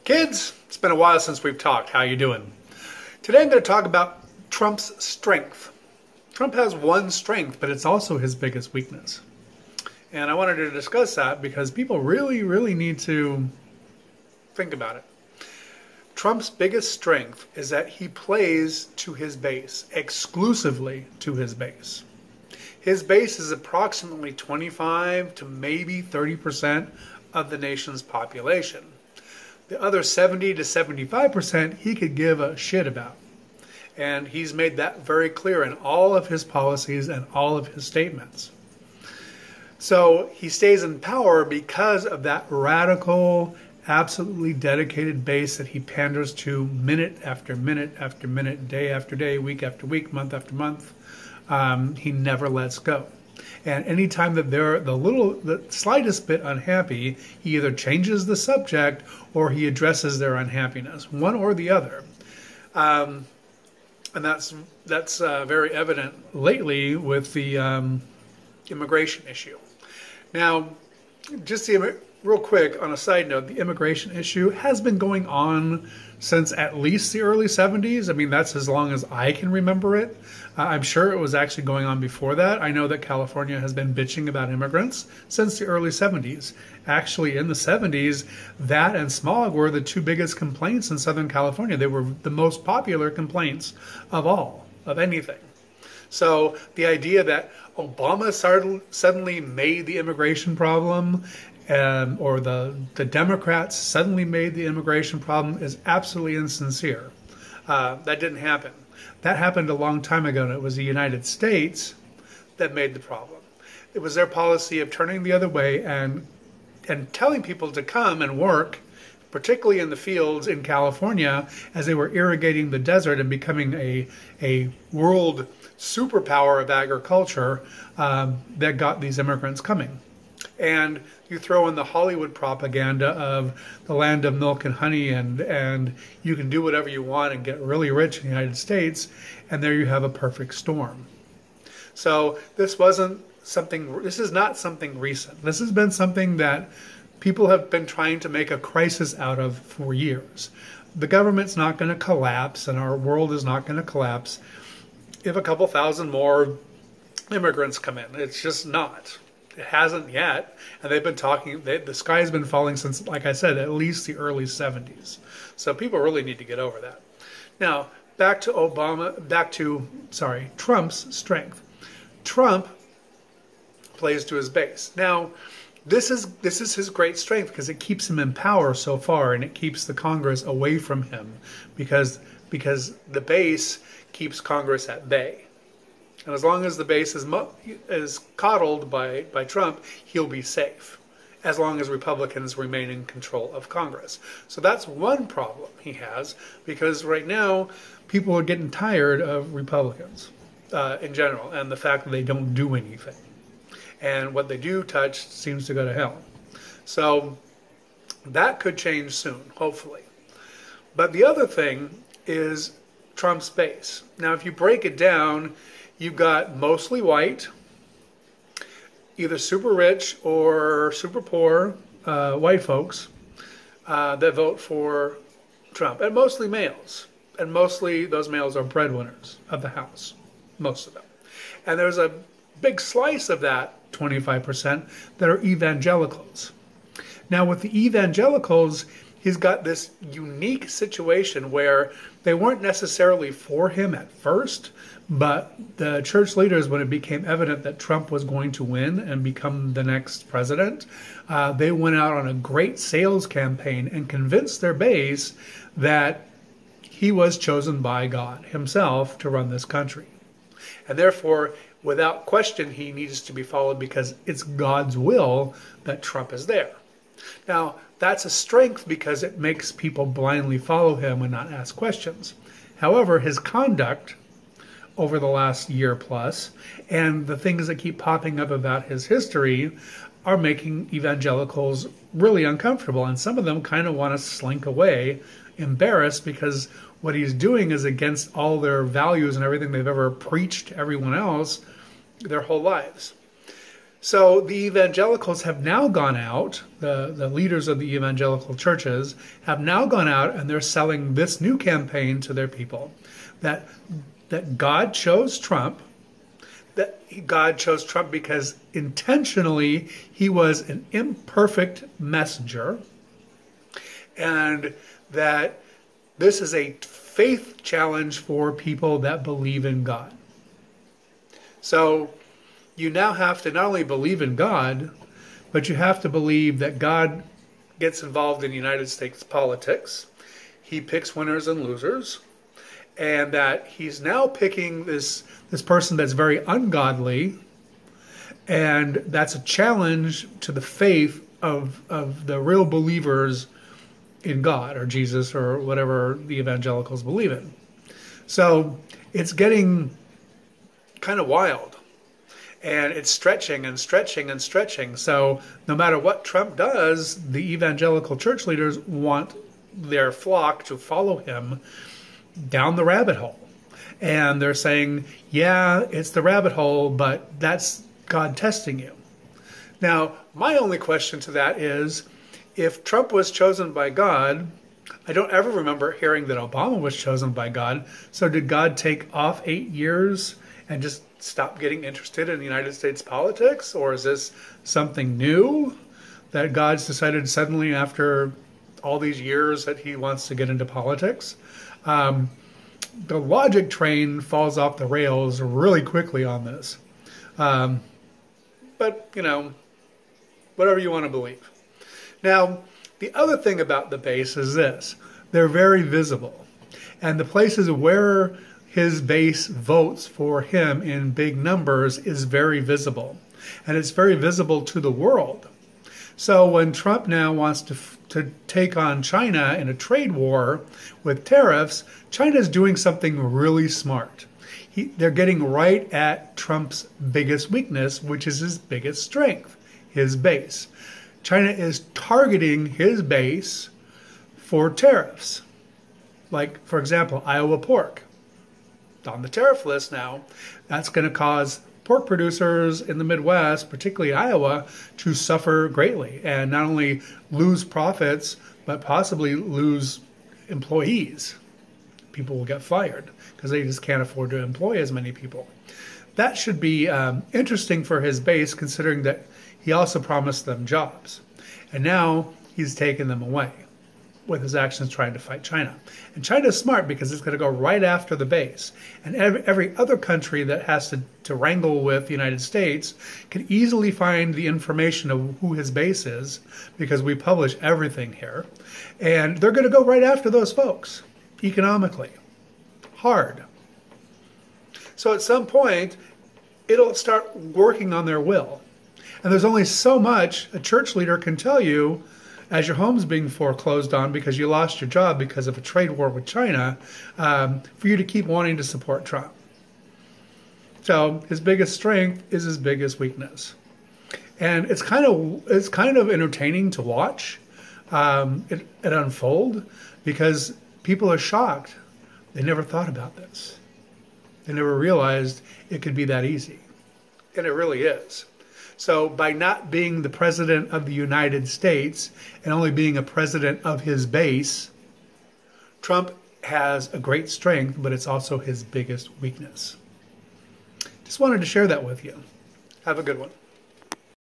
Kids, it's been a while since we've talked. How you doing? Today I'm going to talk about Trump's strength. Trump has one strength, but it's also his biggest weakness. And I wanted to discuss that because people really need to think about it. Trump's biggest strength is that he plays to his base, exclusively to his base. His base is approximately 25 to maybe 30% of the nation's population. The other 70 to 75% he could give a shit about. And he's made that very clear in all of his policies and all of his statements. So he stays in power because of that radical, absolutely dedicated base that he panders to minute after minute after minute, day after day, week after week, month after month. He never lets go. And anytime that they're the slightest bit unhappy, he either changes the subject or he addresses their unhappiness, one or the other. And that's very evident lately with the immigration issue. Now, just real quick, on a side note, the immigration issue has been going on since at least the early 70s. I mean, that's as long as I can remember it. I'm sure it was actually going on before that. I know that California has been bitching about immigrants since the early 70s. Actually, in the 70s, that and smog were the two biggest complaints in Southern California. They were the most popular complaints of all, of anything. So the idea that Obama suddenly made the immigration problem or the Democrats suddenly made the immigration problem is absolutely insincere. That didn't happen. That happened a long time ago, and it was the United States that made the problem. It was their policy of turning the other way and telling people to come and work, particularly in the fields in California, as they were irrigating the desert and becoming a world superpower of agriculture that got these immigrants coming. And you throw in the Hollywood propaganda of the land of milk and honey and you can do whatever you want and get really rich in the United States, and there you have a perfect storm. So this is not something recent. This has been something that people have been trying to make a crisis out of for years. The government's not going to collapse and our world is not going to collapse if a couple thousand more immigrants come in. It's just not. It hasn't yet, and they've been talking, the sky's been falling since, like I said, at least the early 70s. So people really need to get over that. Now, back to Trump's strength. Trump plays to his base. Now, this is his great strength because it keeps him in power so far, and it keeps the Congress away from him because the base keeps Congress at bay. And as long as the base is coddled by Trump, he'll be safe, as long as Republicans remain in control of Congress. So that's one problem he has, because right now people are getting tired of Republicans in general, and the fact that they don't do anything. And what they do touch seems to go to hell. So that could change soon, hopefully. But the other thing is Trump's base. Now, if you break it down, you've got mostly white, either super rich or super poor white folks that vote for Trump, and mostly males. And mostly those males are breadwinners of the House, most of them. And there's a big slice of that 25% that are evangelicals. Now, with the evangelicals, he's got this unique situation where they weren't necessarily for him at first, but the church leaders, when it became evident that Trump was going to win and become the next president, they went out on a great sales campaign and convinced their base that he was chosen by God himself to run this country. And therefore, without question, he needs to be followed because it's God's will that Trump is there. Now, that's a strength because it makes people blindly follow him and not ask questions. However, his conduct over the last year plus and the things that keep popping up about his history are making evangelicals really uncomfortable. And some of them kind of want to slink away, embarrassed, because what he's doing is against all their values and everything they've ever preached to everyone else their whole lives. So the evangelicals have now gone out, the leaders of the evangelical churches have now gone out and they're selling this new campaign to their people that God chose Trump, that God chose Trump because intentionally he was an imperfect messenger, and that this is a faith challenge for people that believe in God. So you now have to not only believe in God, but you have to believe that God gets involved in United States politics. He picks winners and losers, and that he's now picking this person that's very ungodly, and that's a challenge to the faith of the real believers in God or Jesus or whatever the evangelicals believe in. So it's getting kind of wild. And it's stretching and stretching and stretching. So no matter what Trump does, the evangelical church leaders want their flock to follow him down the rabbit hole. And they're saying, yeah, it's the rabbit hole, but that's God testing you. Now, my only question to that is, if Trump was chosen by God, I don't ever remember hearing that Obama was chosen by God. So did God take off 8 years and just stop getting interested in United States politics? Or is this something new that God's decided suddenly after all these years that he wants to get into politics? The logic train falls off the rails really quickly on this. But, you know, whatever you want to believe. Now, the other thing about the base is this. They're very visible. And the places where his base votes for him in big numbers is very visible. And it's very visible to the world. So when Trump now wants to take on China in a trade war with tariffs, China's doing something really smart. They're getting right at Trump's biggest weakness, which is his biggest strength, his base. China is targeting his base for tariffs. Like, for example, Iowa pork. On the tariff list now, that's going to cause pork producers in the Midwest, particularly Iowa, to suffer greatly and not only lose profits, but possibly lose employees. People will get fired because they just can't afford to employ as many people. That should be interesting for his base, considering that he also promised them jobs. And now he's taken them away with his actions trying to fight China. And China's smart because it's going to go right after the base. And every other country that has to wrangle with the United States can easily find the information of who his base is because we publish everything here. And they're going to go right after those folks, economically. Hard. So at some point, it'll start working on their will. And there's only so much a church leader can tell you as your home's being foreclosed on because you lost your job because of a trade war with China, for you to keep wanting to support Trump. So his biggest strength is his biggest weakness. And it's kind of entertaining to watch it unfold because people are shocked. They never thought about this. They never realized it could be that easy. And it really is. So by not being the president of the United States and only being a president of his base, Trump has a great strength, but it's also his biggest weakness. Just wanted to share that with you. Have a good one.